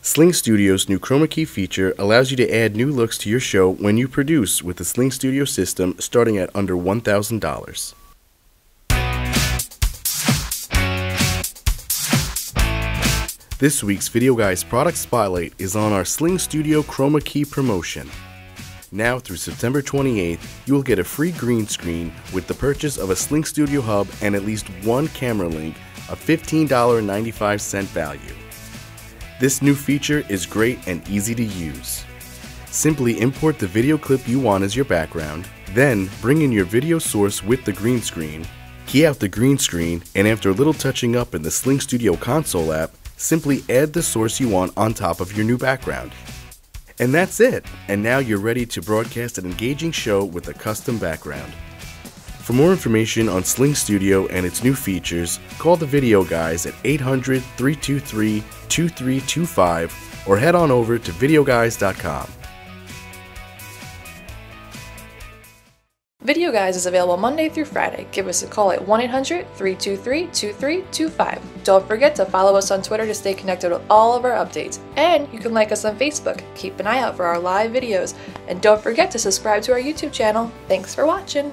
SlingStudio's new chroma key feature allows you to add new looks to your show when you produce with the SlingStudio system starting at under $1,000. This week's Videoguys Product Spotlight is on our SlingStudio chroma key promotion. Now through September 28th, you will get a free green screen with the purchase of a SlingStudio hub and at least one camera link of $15.95 value. This new feature is great and easy to use. Simply import the video clip you want as your background, then bring in your video source with the green screen, key out the green screen, and after a little touching up in the SlingStudio console app, simply add the source you want on top of your new background. And that's it! And now you're ready to broadcast an engaging show with a custom background. For more information on SlingStudio and its new features, call the Videoguys at 800-323-2325 or head on over to videoguys.com. Videoguys is available Monday through Friday. Give us a call at 1-800-323-2325. Don't forget to follow us on Twitter to stay connected with all of our updates. And you can like us on Facebook. Keep an eye out for our live videos. And don't forget to subscribe to our YouTube channel. Thanks for watching!